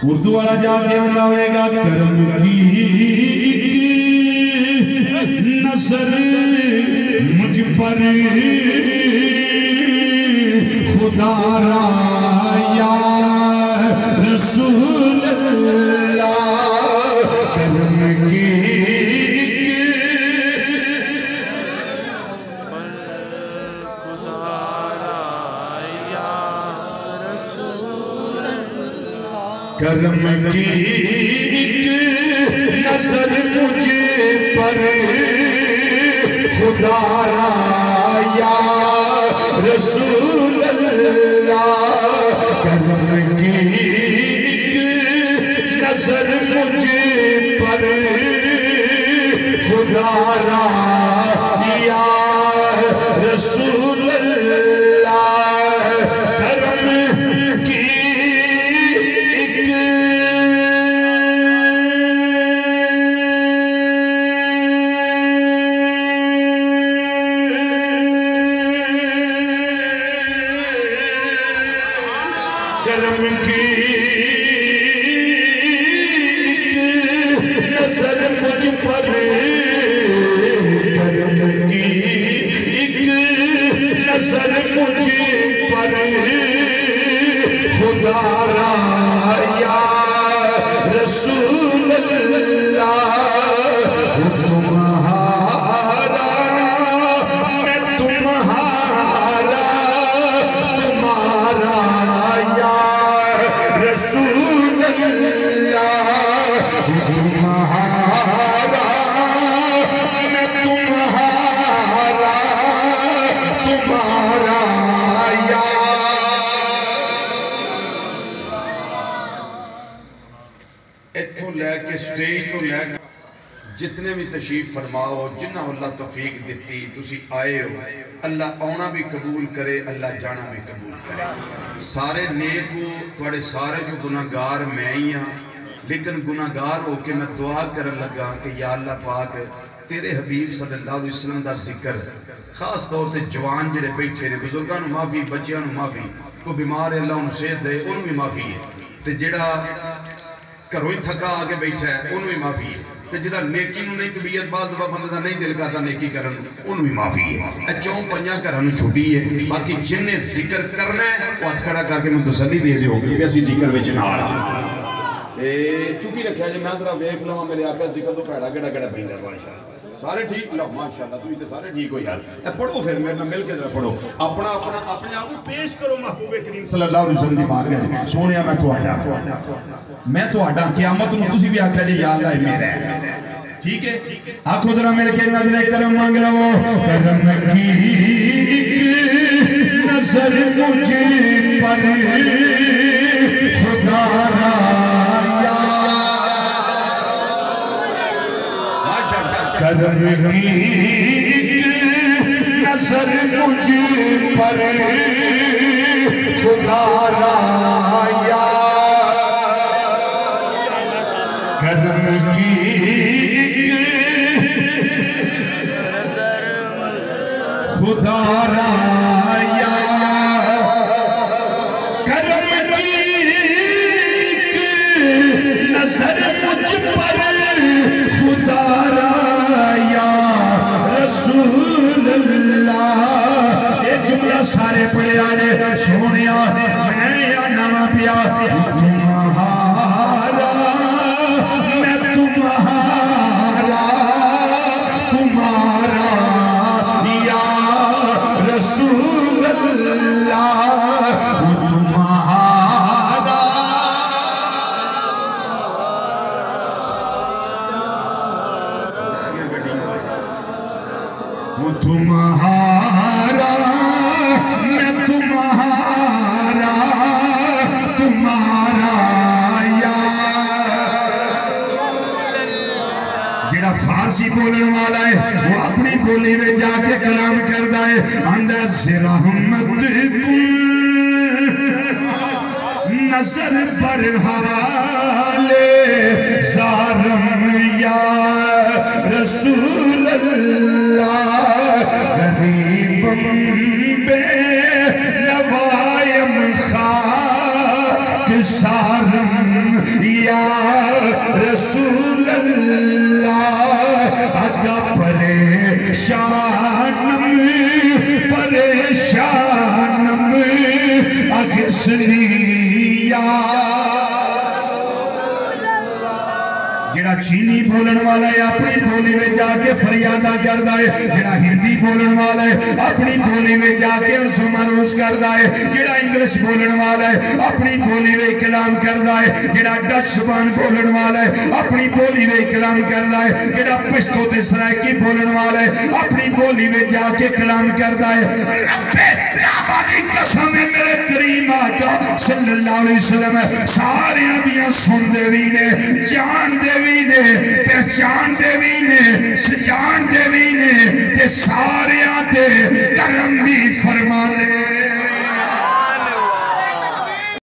उर्दू वाला जाके आना होएगा करम की नजर मुझ पर खुदा या रसूल अल्लाह करम की करम की नजर मुझे पर खुदा या रसूल अल्लाह करम की नजर मुझे पर खुदा या रसूल अल्लाह करम की करम की नजर मुझ पर करम की नजर मुझ पर खुदा या रसूल अल्लाह तुम्हारा मैं तुम्हारा तुम्हारा रसूल अल्लाह तुम्हारा मैं तुम्हारा तुम्हारा या इत्थों लैके स्टेज तो लैके जितने भी तशरीफ फरमाओ जिन्ना अल्लाह तौफीक दिती तुसी आए हो अल्लाह आना भी कबूल करे अल्लाह जाना भी कबूल करे। सारे नेक हो थोड़े सारे जो गुनाहगार मैं ही हाँ लेकिन गुनाहगार होके मैं दुआ करन लगा कि या अल्लाह पाक तेरे हबीब सल्लल्लाहु अलैहि वसल्लम दा जिक्र खास तौर पे जवान जेडे बैठे ने बुजुर्गों को माफी बच्चों को माफी कोई बीमार है अल्लाह उन्हें सेहत दे उन्हें भी माफी है ते जेड़ा घरों ही थका आके बैठा है उन्हें भी माफी है ते जिदा नेकी नूं नहीं तबीयत बाज़ दफा बंदे दा नहीं दिल करता नेकी करन उन्हें भी माफी है। चौं पंजां घरां नूं छुट्टी है बाकी जिन्हें जिक्र करना है वो हथ खड़ा करके मैं तसल्ली दे दिओ कि असीं जिक्र विच नाल आ चुकी रखिया जी मैं जरा वेख लवां मेरे आका जिक्र तो भैड़ा केड़ा केड़ा पैंदा माशाअल्लाह सारे ठीक लो माशाअल्लाह तुम तो सारे ठीक हो यार पढ़ो फिर मेरे नाल मिल के जरा पढ़ो अपना अपना अपने आप को पेश करो महबूब करीम सल्लल्लाहु अलैहि वसल्लम दी बारगाह सोनिया मैं तुहाडा क़यामत नूं तुसीं भी आख्या जी या अल्लाह मेरा है ठीक है आखो जरा मिल के नजर करम मांग लो करम की नजर मुझे पर खुदा करम की नजर मुझ पर खुदा या करम की खुदा या करम की नजर मुझ पर खुदा रसूल अल्लाह ये जुमला सारे पढ़े आए सोनिया मैं या नवा पिया तुम्हारा मैं तुम्हारा तुम्हारा या रसूल अल्लाह तुम्हारा तुम्हारा मैं तुम्हारा तुम्हारा या जेड़ा फारसी बोलने वाला है वो अपनी बोली में जाके कलाम करता है अंदर से रहमत नजर पर हाले सारम या रसूल अल्लाह गरीबम बे नवायम खाक सारम जेड़ा चीनी बोलन वाला है अपनी बोली में जाके फरियादा करता है, जेड़ा हिंदी बोलन वाला है अपनी बोली में जाके समारोह करता है, जेड़ा इंग्लिश बोलन वाला है अपनी बोली में कलाम करता है, जेड़ा डच जबान बोलन वाला है अपनी बोली में कलाम करता है, जेड़ा पश्तो ते सराइकी बोलन वाला है अपनी बोली में जाके कलाम करता है। रब्बे काबा दी कसम है मेरे करीम आका सल्लल्लाहु अलैहि वसल्लम सारे दियां सुनदे भी ने, जानदे भी ने, पहचानदे भी ने, सजानदे भी ने ते सारे ते करम भी फरमाने।